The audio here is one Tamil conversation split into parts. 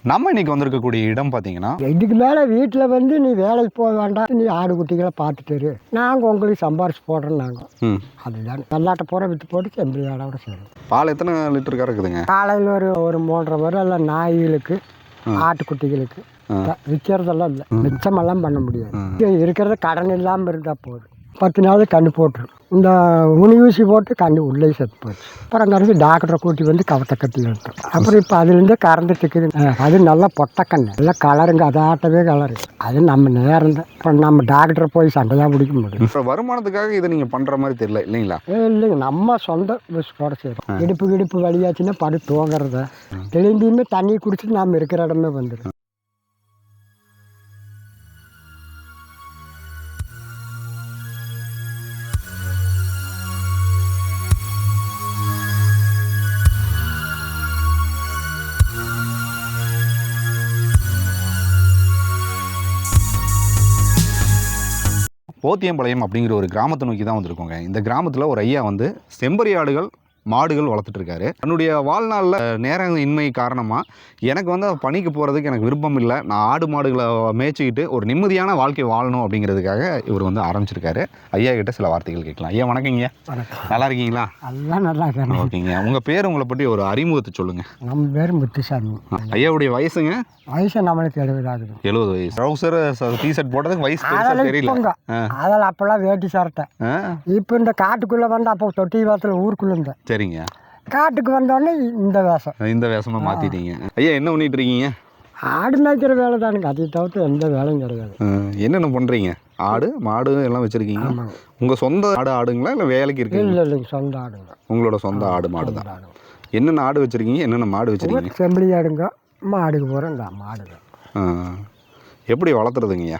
நம்ம இன்னைக்கு வந்திருக்கக்கூடிய இடம் பார்த்தீங்கன்னா, இதுக்கு மேலே வீட்டில் வந்து நீ வேலைக்கு போக வேண்டாம், நீ ஆடு குட்டிகளை பார்த்துட்டு நாங்கள் உங்களுக்கு சம்பாரிச்சு போடுறோம். நாங்கள் அதுதான் வெள்ளாட்டை பூரா விற்று போட்டு செம்பரி ஆடோட சேரும். பால் எத்தனை லிட்டர் கறக்குதுங்க? காலையில் ஒரு 3.5 வரும். எல்லாம் நாய்களுக்கு ஆட்டுக்குட்டிகளுக்கு விற்கிறதெல்லாம் இல்லை, மிச்சமெல்லாம் பண்ண முடியாது. இருக்கிறத கடன் இல்லாமல் இருந்தால் போதும். 10 நாள் கண்ணு போட்டுரும். இந்த உனி ஊசி போட்டு கண்ணு உள்ளே செத்து போச்சு. அப்புறம் கடைசி டாக்டரை கூட்டி வந்து கவத்தை கட்டி விட்டோம். அப்புறம் இப்போ அதுலேருந்தே கறந்துட்டு இருக்குது. அது நல்லா பொட்டக்கண்ணு, நல்லா கலருங்க, அதாட்டவே கலரு. அது நம்ம நேரம் தான். இப்போ நம்ம டாக்டரை போய் சண்டையாக பிடிக்க முடியும். இப்போ வருமானத்துக்காக இதை நீங்கள் பண்ணுற மாதிரி தெரியல இல்லைங்களா? இல்லைங்க, நம்ம சொந்த போட செய்கிறோம். இடுப்பு வழியாச்சுன்னா படு தூங்குறத தெளிந்தியுமே தண்ணி குடிச்சிட்டு நம்ம இருக்கிற இடமே வந்துடும். போத்தியம்பாளையம் அப்படிங்கிற ஒரு கிராமத்தை நோக்கி தான் வந்திருக்கோங்க. இந்த கிராமத்தில் ஒரு ஐயா வந்து செம்பரி ஆடுகள் மாடுகள் வளர்த்துட்டு இருக்காரு. என்னுடைய வாழ்நாளில் நேரம் இன்மை காரணமாக எனக்கு வந்து பணிக்கு போகிறதுக்கு எனக்கு விருப்பம் இல்லை. நான் ஆடு மாடுகளை மேய்ச்சிக்கிட்டு ஒரு நிம்மதியான வாழ்க்கை வாழணும் அப்படிங்கிறதுக்காக இவர் வந்து ஆரம்பிச்சிருக்காரு. ஐயா கிட்ட சில வார்த்தைகள் கேட்கலாம். ஐயா வணக்கங்க. நல்லா இருக்கீங்களா? எல்லாம் நல்லா இருக்கேன். ஓகேங்க. உங்கள் பேர், உங்களை பற்றி ஒரு அறிமுகத்தை சொல்லுங்கள். நம்ம பேர் முத்துசாமி. ஐயாவுடைய வயசுங்க? வயசு நம்மளுக்கு 70 ஆகுது. 70 வயசு. ட்ரௌசர் டிஷர்ட் போட்டதுக்கு வயசு தெரியல. அதில் அப்போல்லாம் வேட்டி சார்ட்டேன். இப்போ இந்த காட்டுக்குள்ளே வந்து அப்போ தொட்டி வாரத்தில் ஊருக்குள்ளே இருந்தேன். சரிங்க. காட்டுக்கு வந்தோடனே இந்த வேஷமாக மாற்றிட்டீங்க. ஐயா என்ன பண்ணிட்டு இருக்கீங்க? ஆடு மேய்க்கிற வேலை தானுங்க, அதை தவிர்த்து எந்த வேலையும் கிடையாது. என்னென்ன பண்ணுறீங்க? ஆடு மாடு எல்லாம் வச்சுருக்கீங்க. உங்கள் சொந்த ஆடுங்களா இல்லை வேலைக்கு இருக்கு? இல்லைங்க, சொந்த ஆடுங்க. உங்களோட சொந்த ஆடு மாடு தான். என்னென்ன ஆடு வச்சுருக்கீங்க? என்னென்ன மாடு வச்சுருக்கீங்க? செம்பளி ஆடுங்க, மாடுக்கு போகிறேன். இந்த மாடுங்க எப்படி வளர்த்துறதுங்கய்யா?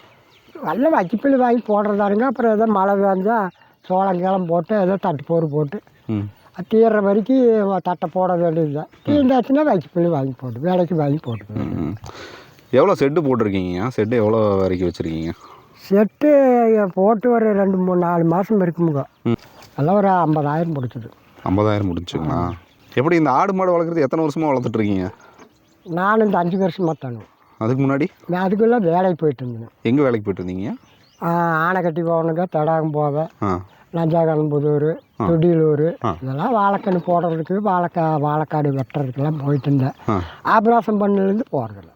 நல்ல வச்சிப்பிள்ளி வாங்கி போடுறதாருங்க. அப்புறம் ஏதோ மழை வேஞ்சால் சோளங்கேளம் போட்டு ஏதோ தட்டு போர் போட்டு தீர்ற வரைக்கும் தட்டை போட வேண்டியது தான். தீர்ந்தாச்சுன்னா வச்சிப்பிள்ளி வாங்கி போட்டு வேலைக்கு வாங்கி போட்டு. எவ்வளோ செட்டு போட்டிருக்கீங்க? செட்டு எவ்வளோ வரைக்கும் வச்சுருக்கீங்க? செட்டு போட்டு ஒரு 2-3-4 மாதம் இருக்குமுங்க. எல்லாம் ஒரு 50,000 முடிச்சுது. 50,000 முடிச்சுங்களா? எப்படி இந்த ஆடு மாடு வளர்க்குறது எத்தனை வருஷமாக வளர்த்துட்ருக்கீங்க? நான் இந்த 5 வருஷமாக தானே. அதுக்கு முன்னாடி? நான் அதுக்குள்ளே வேலைக்கு போயிட்டு இருந்தேன். எங்கே வேலைக்கு போயிட்டு இருந்தீங்க? ஆனை கட்டி போகணுங்க, தடாகம் போவேன், நஞ்சாகன்புதூர், துடியலூர், இதெல்லாம் வாழைக்கன்று போடுறதுக்கு வாழைக்காடு வெட்டுறதுக்கெல்லாம் போயிட்டு இருந்தேன். ஆப்ரேஷன் பண்ணிலேருந்து போகிறதில்ல.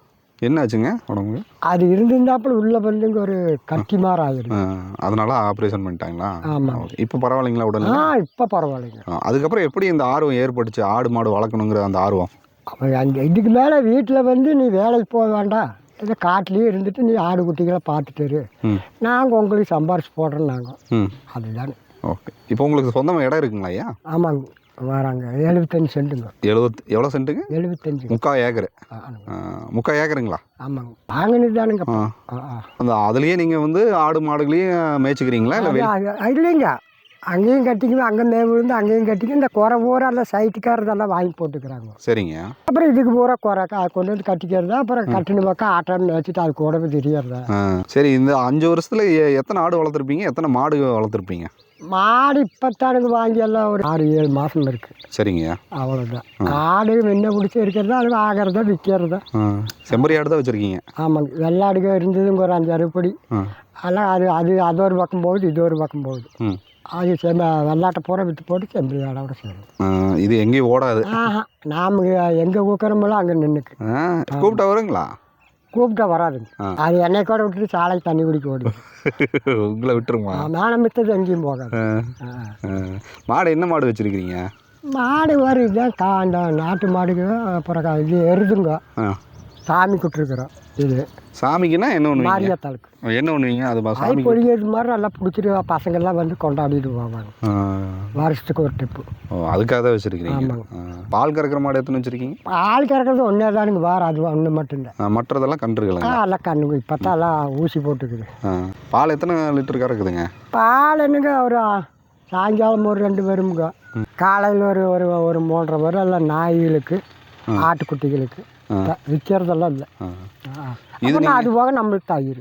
என்னாச்சுங்க உடம்பு? அது இருந்திருந்தாப்புல உள்ளே வந்துங்க ஒரு கட்டி மாதிரி ஆகிடுது. அதனால ஆப்ரேஷன் பண்ணிட்டாங்களா? ஆமாம். இப்போ பரவாயில்லைங்களா உடனே? இப்போ பரவாயில்லைங்க. அதுக்கப்புறம் எப்படி இந்த ஆர்வம் ஏற்பட்டுச்சு, ஆடு மாடு வளர்க்கணுங்கிற அந்த ஆர்வம்? அப்போ அந்த இதுக்கு மேலே வீட்டில் வந்து நீ வேலைக்கு போக வேண்டாம், இதை காட்டிலேயே இருந்துட்டு நீ ஆடு குட்டிகளை பார்த்துட்டு நாங்கள் உங்களுக்கு சம்பாரிச்சு போடுறோம். நாங்கள் அதுதான். ஓகே. இப்போ உங்களுக்கு சொந்தமாக இடம் இருக்குங்களா ஐயா? ஆமாங்க, வராங்க 75 சென்ட்டுங்க. எவ்வளோ சென்ட்டுங்க? 75. 3/4 ஏக்கர். 3/4 ஏக்கருங்களா? ஆமாங்க, வாங்கினது தானுங்க. அந்த அதுலேயே நீங்கள் வந்து ஆடு மாடுகளையும் மேய்ச்சிக்கிறீங்களா இல்லை? இல்லைங்க, அங்கேயும் கட்டிக்குவேன், அங்கே விழுந்து அங்கேயும் கட்டிக்கும். இந்த குறை பூரா எல்லாம் சைட்டுக்காரதெல்லாம் வாங்கி போட்டுக்கிறாங்க. சரிங்க. அப்புறம் இதுக்கு பூரா குறை கொண்டு வந்து கட்டிக்கிறது. அப்புறம் கட்டின பக்கம் ஆட்டான்னு மேய்ச்சிட்டு அது கூடவே தெரியறதா. சரி, இந்த 5 வருஷத்தில் எத்தனை ஆடு வளர்த்துருப்பீங்க, எத்தனை மாடு வளர்த்துருப்பீங்க? மாடு இப்போத்தானுங்க வாங்கி எல்லாம் ஒரு 6-7 மாதம் இருக்குது. சரிங்க. அவ்வளோதான். ஆடு வெண்ணெய் பிடிச்சி இருக்கிறதா, அது ஆகிறதா விற்கிறதா. செம்பரி ஆடு தான் வச்சுருக்கீங்க? ஆமாங்க. வெள்ளாடுக இருந்ததுங்க ஒரு 5 அறுப்படி. அதெல்லாம் அது ஒரு பக்கம் போகுது, இது ஒரு பக்கம் போகுது. அது வெள்ளாட்டை பூரா விற்று போட்டு செம்பரி ஆடோட சேரும். இது எங்கேயும் ஓடாது? நாம் எங்கே கூக்கிறோமோ அங்கே நின்றுக்கு. கூப்பிட்டா வருங்களா? கூப்பிட்டா வராதுங்க. அது என்னை கூட விட்டுட்டு சாலைக்கு தண்ணி குடிக்க ஓடுது. உங்களை விட்டுருமா? நானும் மித்தது எங்கேயும் போகாது. மாடு என்ன மாடு வச்சுருக்கிறீங்க? மாடு வரும் இதுதான் அந்த நாட்டு மாடுக்கு. அப்புறம் இது எருதுங்க, சாமி கூட்டிருக்குறோம். இது சாமிக்குன்னா என்ன ஒன்று? மாரியாத்தாளுக்கு. என்ன ஒன்றுவீங்க? அது சாமி பொழியது மாதிரி நல்லா பிடிச்சிட்டு பசங்கள்லாம் வந்து கொண்டாடிட்டு போவாங்க வருஷத்துக்கு ஒரு ட்ரிப்பு. அதுக்காக தான் வச்சுருக்கீங்க? ஆமாங்க. பால் கறக்கிற மாடு எத்தனை வச்சுருக்கீங்க? பால் கறக்கிறது ஒன்றே தானுங்க, வேறு அது ஒன்று மட்டும்தான். மற்றதெல்லாம் கன்றுங்களா? எல்லாம் கண்ணுங்க. இப்போ தான் எல்லாம் ஊசி போட்டுக்குது. பால் எத்தனை லிட்டர் கறக்குதுங்க? பால் என்னங்க ஒரு சாயங்காலம் ஒரு 2 வருமுங்க. காலையில் ஒரு 3.5 வரும். எல்லாம் நாய்களுக்கு ஆட்டுக்குட்டிகளுக்கு விற்கிறதெல்லாம் இல்லை. அது போக நம்மளுக்கு தயிர்.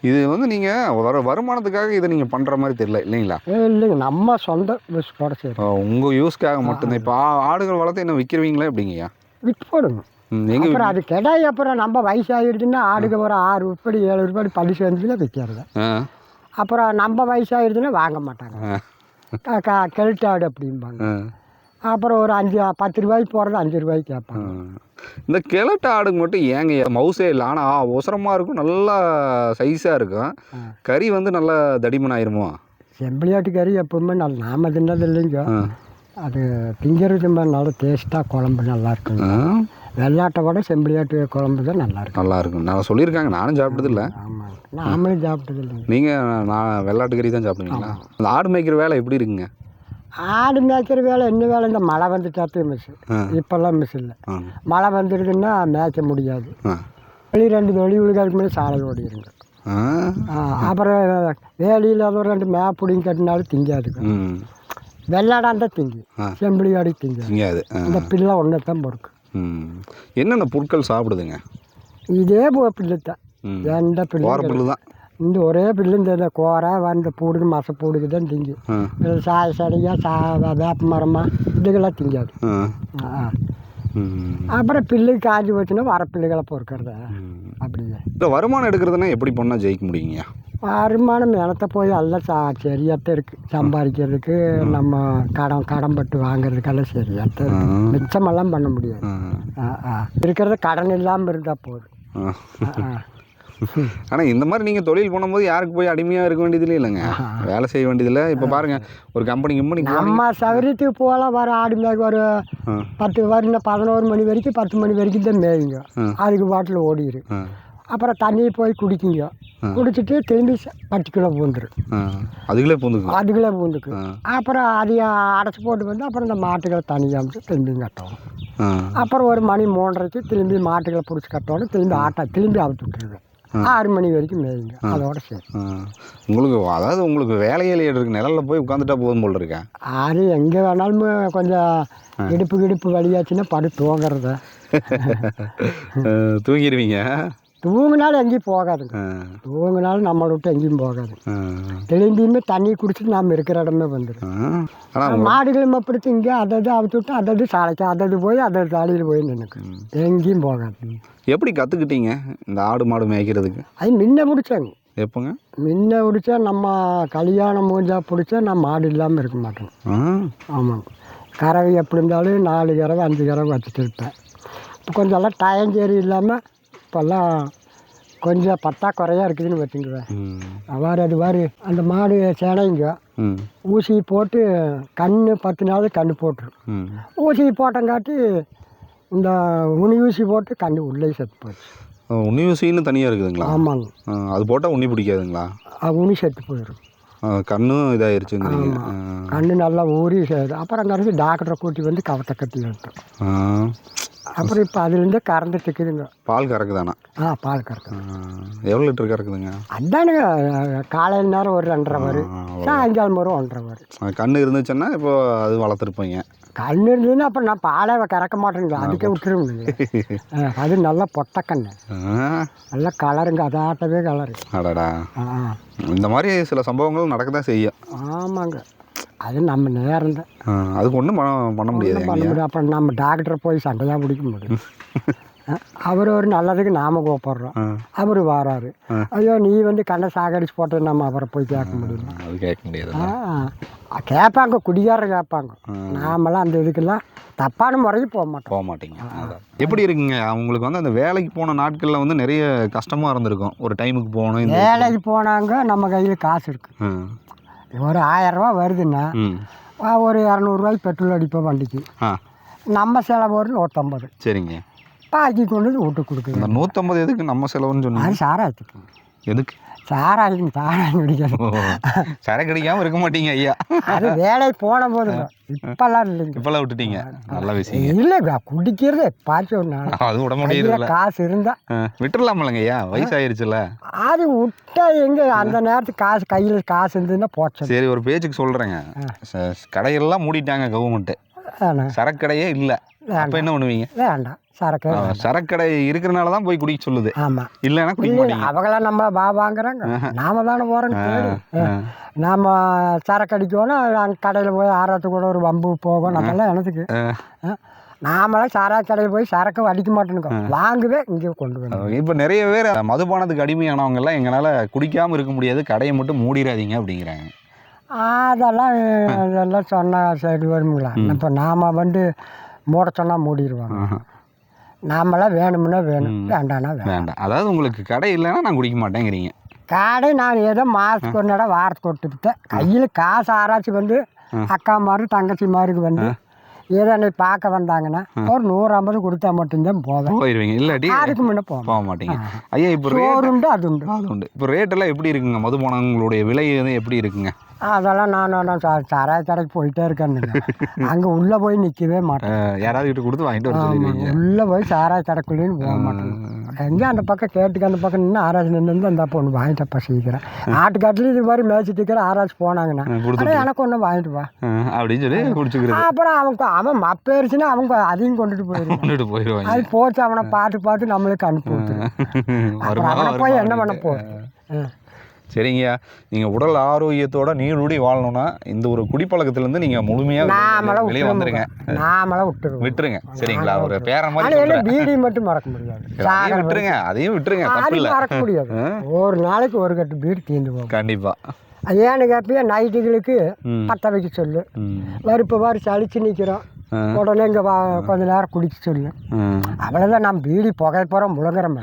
இது வந்து நீங்கள் வருமானத்துக்காக இதை நீங்கள் பண்ணுற மாதிரி தெரியல இல்லைங்களா? இல்லைங்க, நம்ம சொந்த யூஸ்க்கோட சரி. உங்கள் யூஸ்க்காக மட்டும்தான். இப்போ ஆடுகள் வளர்த்து என்ன விற்கிறவீங்களா எப்படிங்கய்யா? விற்று போடுங்க. எங்க அப்புறம் அது கிடையாது. அப்புறம் நம்ம வயசாகிடுச்சுன்னா ஆடுக்கு ஒரு 6 உருப்படி 7 உருப்படி பள்ளி சேர்ந்துச்சுன்னா விற்கிறது. அப்புறம் நம்ம வயசாகிடுச்சுன்னா வாங்க மாட்டாங்க. கெல்ட் ஆடு அப்படிம்பாங்க. அப்புறம் ஒரு 10 ரூபாய்க்கு போகிறது 5 ரூபாய்க்கு கேட்பாங்க. இந்த கிழட்டு ஆடுக்கு மட்டும் ஏங்க மவுசே இல்லை, ஆனால் ஒசரமாக இருக்கும், நல்லா சைஸாக இருக்கும், கறி வந்து நல்லா தடிமன் ஆயிருமோ? செம்பிளியாட்டு கறி எப்பவுமே நாம தின்னது இல்லைங்க. அது திங்கிறது நல்லா டேஸ்ட்டாக குழம்பு நல்லா இருக்குங்க. வெள்ளாட்டை விட செம்பிளியாட்டு குழம்பு தான் நல்லாயிருக்கும். நான் சொல்லியிருக்காங்க, நானும் சாப்பிட்டதில்லை. ஆமாம், நாமளும் சாப்பிட்டது இல்லைங்க. நீங்கள் நான் வெள்ளாட்டு கறி தான் சாப்பிடுவீங்களா? அந்த ஆடு மேய்க்கிற வேலை எப்படி இருக்குங்க? ஆடு மேய்க்கிற வேலை என்ன வேலை, இந்த மழை வந்துட்டாத்தே மிஸ். இப்போல்லாம் மிஸ் இல்லை. மழை வந்துடுதுன்னா மேய்க்க முடியாது. வெளி 2 தொழி விழுக்காதுக்கு மேலே சாலை ஓடிடுங்க. அப்புறம் வேலியில் ஒரு 2 மேப்பிடிங்க கட்டினாலும் திங்காதுங்க. வெள்ளாடான் தான் திங்கி, செம்பிளி ஆடி திங்காது. இந்த பிள்ளை ஒன்று தான் பொறுக்கு. என்னென்ன பொருட்கள் சாப்பிடுதுங்க? இதே பிள்ளை தான், எந்த பிள்ளை தான். இந்த ஒரே பில்லு இந்த கோரை வந்து பூடுக்கு மசை பூடுக்கு தான் திங்கு. சாய சடையாக வேப்ப மரமாக இதுக்கெல்லாம் திங்காது. அப்புறம் பில்லு காஞ்சி போச்சுன்னா வர பிள்ளைகளை பொறுக்கிறத. அப்படியே இந்த வருமானம் எடுக்கிறதுனா எப்படி பண்ணால் ஜெயிக்க முடியுங்க? வருமானம் எனத்த போய் எல்லாம் சரியாத்தான் இருக்குது. சம்பாதிக்கிறதுக்கு நம்ம கடன் பட்டு வாங்குறதுக்கெல்லாம் சரியாத்தான் இருக்குது. மிச்சமெல்லாம் பண்ண முடியாது. இருக்கிறத கடன் இல்லாமல் இருந்தால் போதும். ஆனால் இந்த மாதிரி நீங்கள் தொழில் பண்ணும்போது யாருக்கு போய் அடிமையாக இருக்க வேண்டியதில்லை இல்லைங்க, வேலை செய்ய வேண்டியதில்லை. இப்போ பாருங்கள், ஒரு கம்பெனி நம்ம சௌகரியத்துக்கு போகலாம். வர ஆடு மேய்க்க ஒரு 10 வருடம் 11 மணி வரைக்கும் 10 மணி வரைக்கும் தான் மேயுங்க. அதுக்கு பாட்டில் ஓடிடு. அப்புறம் தண்ணியை போய் குடிக்குங்க. குடிச்சிட்டு திரும்பி பட்டிக்குள்ளே பூந்துடும். அதுகளே பூந்துக்கு. அப்புறம் அதையும் அடைச்சி போட்டு வந்து அப்புறம் இந்த மாட்டுகளை தனியாக அமைச்சு திரும்பி கட்டணும். அப்புறம் ஒரு மணி 3:30க்கு திரும்பி மாட்டுகளை பிடிச்சி கட்டணும். திரும்பி அவுத்து விட்டுருவேன். 6 மணி வரைக்கும் மேயுங்க. அதோட சரி. உங்களுக்கு வேலையில் இருக்கு, நிழலில் போய் உட்காந்துட்டா போதும் போல் இருக்கேன். அது எங்கே வேணாலும் கொஞ்சம் இடுப்பு வலியாச்சுன்னா தூங்குறத. தூங்கிடுவீங்க? தூங்கினாலும் எங்கேயும் போகாதுங்க. தூங்கினாலும் நம்மளை விட்டு எங்கேயும் போகாது. திரும்பியுமே தண்ணி குடிச்சிட்டு நாம் இருக்கிற இடமே வந்துடும். மாடுகளும் அப்படி இங்கே அதாவது அவுத்து விட்டு அதாவது சாலைக்கு அதாவது போய் அதாவது சாலையில் போய் நினைக்கு எங்கேயும் போகாது. எப்படி கற்றுக்கிட்டீங்க இந்த ஆடு மாடு மேய்க்கிறதுக்கு? அது முன்ன பிடிச்சாங்க. எப்போங்க? முன்ன பிடிச்சா நம்ம கல்யாணம் மூஞ்சா பிடிச்சா நம்ம மாடு இல்லாமல் இருக்க மாட்டோம். ஆமாங்க. கறவை எப்படி இருந்தாலும் 4 கறவை 5 கறவை வச்சுட்டு இருப்பேன். இப்போ கொஞ்சம் எல்லாம் டைம் சரி இல்லாமல் இப்போல்லாம் கொஞ்சம் பற்றாக்குறையாக இருக்குதுன்னு வச்சுக்குவேன். அது மாதிரி அந்த மாடு சேனைங்க ஊசி போட்டு 10 நாள் கன்று போட்டுரும். ஊசி போட்டங்காட்டி இந்த உனி ஊசி போட்டு கன்று உள்ளே செத்து போச்சு. உனி ஊசின்னு தனியாக இருக்குதுங்களா? ஆமாங்க. அது போட்டால் உனி பிடிக்காதுங்களா? உனி செத்து போயிடும். கண்ணும் இதாகிருச்சுங்கிறீங்க. கண்ணு நல்லா ஊறி செய்யுது. அப்புறம் அங்கே டாக்டரை கூட்டி வந்து கவத்தை கட்டி விட்டோம். அப்புறம் இப்போ அதுலேருந்து கறந்துட்டு இருக்குதுங்க. பால் கறக்குதானா? பால் கறக்குது. எவ்வளோ லிட்டர் கறக்குதுங்க? அதானுங்க, காலையில் நேரம் ஒரு 2.5 வரும், சாயங்காலம் வரும் 1.5 வரும். கண்ணு இருந்துச்சுன்னா இப்போ அது வளர்த்துருப்பீங்க. கண்ணு இருந்ததுன்னா அப்புறம் நான் பாலை கறக்க மாட்டேங்க, அதுக்கே விட்டுருங்க. அது நல்லா பொட்டக்கண்ணு, நல்லா கலருங்க, அதாட்டவே கலரு. அடடா, இந்த மாதிரி சில சம்பவங்கள் நடக்க தான் செய்யும். ஆமாங்க, அது நம்ம நேரம் தான். அதுக்கு ஒன்றும் பண்ண முடியாது. அப்புறம் நம்ம டாக்டரை போய் சண்டையாக பிடிக்க முடியும். அவர் ஒரு நல்லதுக்கு நாம கூப்பிட்றோம், அவர் வராரு. ஐயோ நீ வந்து கண்ணை சாகடிச்சு போட்டது நம்ம அவரை போய் கேட்க முடியல. அது கேட்க முடியாது. கேட்பாங்க, குடிகாரர் கேட்பாங்க. நாமெல்லாம் அந்த இதுக்கெல்லாம் தப்பான முறைக்கு போக மாட்டீங்க. எப்படி இருக்குங்க அவங்களுக்கு வந்து அந்த வேலைக்கு போன நாட்களில் வந்து நிறைய கஷ்டமாக இருந்திருக்கும். ஒரு டைமுக்கு போகணும், வேலைக்கு போனாங்க, நம்ம கையில் காசு இருக்குது. ஒரு 1000 ரூபா வருதுன்னா ஒரு 200 ரூபாய்க்கு பெட்ரோல் அடிப்போம் வண்டிக்கு. நம்ம செலவு ஒரு 150. சரிங்க. பாக்கி கொண்டு வந்து வீட்டுக்கு கொடுக்குது. அந்த 150 எதுக்கு நம்ம செலவுன்னு சொன்னீங்க? அது சாராயத்துக்கு. எதுக்கு? சாராயம் குடிக்காது. சரக்கு அடிக்காமல் இருக்க மாட்டீங்க ஐயா. அது வேலைக்கு போன போது, இப்பெல்லாம் இல்லைங்க. இப்பெல்லாம் விட்டுட்டீங்க, நல்ல விஷயம். இல்லைங்க, குடிக்கிறது பாய்ச்சி ஒரு நாள் அது விட முடியல. காசு இருந்தா விட்டுடலாமலங்க ஐயா, வயசாயிருச்சுல. அது விட்டா எங்க அந்த நேரத்துக்கு காசு கையில் காசு இருந்ததுன்னா போச்சு. சரி, ஒரு பேச்சுக்கு சொல்கிறேங்க, கடையெல்லாம் மூடிட்டாங்க கவர்மெண்ட்டு, சரக்கு கடையே இல்லை, அப்போ என்ன பண்ணுவீங்க? வேண்டாம், சரக்கடை இருக்கிறனால தான் போய் குடிக்க சொல்லுது. ஆமாம், இல்லைன்னா குடிக்க மாட்டீங்க. அவங்களாம் நம்ம வாங்குறாங்க, நாம தானே போகிறோம். நாம் சரக்கு அடிக்கணும், அங்கே கடையில் போய் ஆறத்துக்கு கூட ஒரு வம்பு போகணும், அதெல்லாம் எனக்கு. நாமெல்லாம் சாராய கடையில் போய் சரக்கு அடிக்க மாட்டேனுக்கோ, வாங்குவே இங்கே கொண்டு வந்து. இப்போ நிறைய பேர் மதுபானத்துக்கு அடிமையானவங்கெல்லாம் எங்களால் குடிக்காமல் இருக்க முடியாது, கடையை மட்டும் மூடிடாதீங்க அப்படிங்கிறாங்க. அதெல்லாம் இதெல்லாம் சொன்னால் சரி வருங்களா? இப்போ நாம் வந்து மூட சொன்னால் மூடிடுவாங்க. நாமெல்லாம் வேணும்னா வேணும், வேண்டாம்னா வேண்டாம். அதாவது உங்களுக்கு கடை இல்லைன்னா நான் குடிக்க மாட்டேங்கிறீங்க. கடை நான் ஏதோ மாதத்துக்கு ஒரு நட வாரத்துக்கு கொடுத்துட்டேன். கையில் காசு ஆராய்ச்சி வந்து அக்கா மாதிரி தங்கச்சி மாதிரிக்கு வந்து ஏதோ என்னை பார்க்க வந்தாங்கன்னா ஒரு 150 கொடுத்தா மட்டும்தான் போயிடுவீங்க. இல்லாட்டி அதுக்கு முன்னே போக மாட்டீங்க. ஐயா இப்போ ரேட் உண்டு, அது உண்டு. இப்போ ரேட்டெல்லாம் எப்படி இருக்குங்க? மதுபானங்களுடைய விலை எப்படி இருக்குங்க? அதெல்லாம் நான் சாராய கடைக்கு போயிட்டே இருக்கேன்னு அங்கே உள்ளே போய் நிற்கவே மாட்டேன். யாராவது கிட்ட கொடுத்து வாங்கிட்டு வர சொல்லிடுவீங்க. உள்ளே போய் சாராய கடைக்குள்ளேன்னு போக மாட்டேன். எங்கே அந்த பக்கம் கேட்டுக்கு அந்த பக்கம் நின்று ஆராய்ச்சி நின்று அந்த அப்போ ஒன்று வாங்கிட்டப்பா சீக்கிரம் ஆட்டுக்காட்டில் இது மாதிரி மேய்ச்சிட்டு இருக்கிற ஆராய்ச்சி போனாங்கன்னா எனக்கு ஒன்று வாங்கிட்டு வா அப்படின்னு சொல்லி குடிச்சுக்கிறேன். அப்புறம் அவன் மப்பேரிச்சுன்னா அவங்க அதையும் கொண்டுட்டு போயிடுவாங்க. அது போச்சு அவனை பார்த்து நம்மளுக்கு அனுப்பி அவனை போய் என்ன பண்ண போகுது? சரிங்கய்யா, நீங்கள் உடல் ஆரோக்கியத்தோட நீடூடி வாழணும்னா இந்த ஒரு குடிப்பழக்கத்துலேருந்து நீங்கள் முழுமையாக வெளியே வந்துருங்க. நாமளாம் விட்டுருங்க. சரிங்களா? ஒரு பேர மாதிரி பீடி மட்டும் மறக்க முடியாது. விட்டுருங்க, அதையும் விட்டுருங்க. மறக்க முடியாது. ஒரு நாளைக்கு ஒரு கட்டு பீடி தீர்ந்து போகும் கண்டிப்பாக. ஏன்னு கேப்பியா, நைட்டுகளுக்கு பற்ற வைக்க சொல்லு. இப்போ வாரி சளிச்சு நிற்கிறோம், உடனே இங்கே கொஞ்ச நேரம் குடிக்க சொல்லு. அவ்வளோதான். நம்ம பீடி புகை போகிறோம் முழுங்குறோம்ல,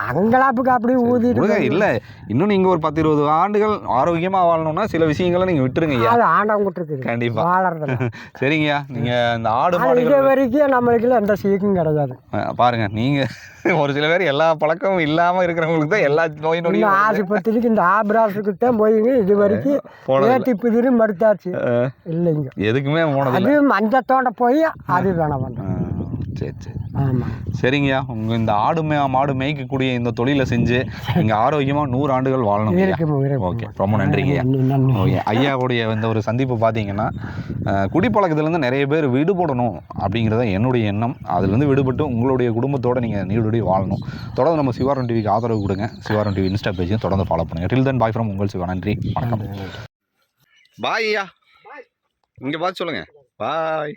அங்கலாப்புக்கு அப்படியே ஊதிட்டு இல்லை. இன்னும் நீங்கள் ஒரு 10-20 ஆண்டுகள் ஆரோக்கியமாக வாழணும்னா சில விஷயங்களை நீங்கள் விட்டுருங்க. அது ஆண்டவங்க விட்டுருக்கு கண்டிப்பாக வாழறது. சரிங்கய்யா, நீங்கள் இந்த ஆடு மாடு இது வரைக்கும் நம்மளுக்குள்ள எந்த சீக்கும் கிடையாது. பாருங்க, நீங்கள் ஒரு சில பேர் எல்லா பழக்கமும் இல்லாமல் இருக்கிறவங்களுக்கு தான் எல்லா நோய் நொடியும். ஆஸ்பத்திரிக்கு இந்த ஆபராசுக்கு தான் போயிங்க இது வரைக்கும் ஏற்றி பிதிரி மறுத்தாச்சு இல்லைங்க, எதுக்குமே போனது. அது மஞ்சத்தோட போய் அது வேணாம் வந்தோம். சரி சரி. ஆமாம். சரிங்கய்யா, உங்கள் இந்த மாடு மேய்க்கக்கூடிய இந்த தொழிலை செஞ்சு நீங்கள் ஆரோக்கியமாக 100 ஆண்டுகள் வாழணும். ஓகே, ரொம்ப நன்றிங்கய்யா. ஓகே, ஐயாவுடைய இந்த ஒரு சந்திப்பு பார்த்தீங்கன்னா குடிப்பழக்கத்துலேருந்து நிறைய பேர் விடுபடணும் அப்படிங்கிறத என்னுடைய எண்ணம். அதுலேருந்து விடுபட்டு உங்களுடைய குடும்பத்தோடு நீங்கள் நீடுபடி வாழணும். தொடர்ந்து நம்ம சிவாரம் டிவிக்கு ஆதரவு கொடுங்க. சிவாரம் டிவி இன்ஸ்டா பேஜையும் தொடர்ந்து ஃபாலோ பண்ணுங்கள். டில் தென் பாய் ஃப்ரம் உங்கள் சிவா. நன்றி, வணக்கம். பாய் ஐயா. இங்கே பார்த்து சொல்லுங்கள். பாய்.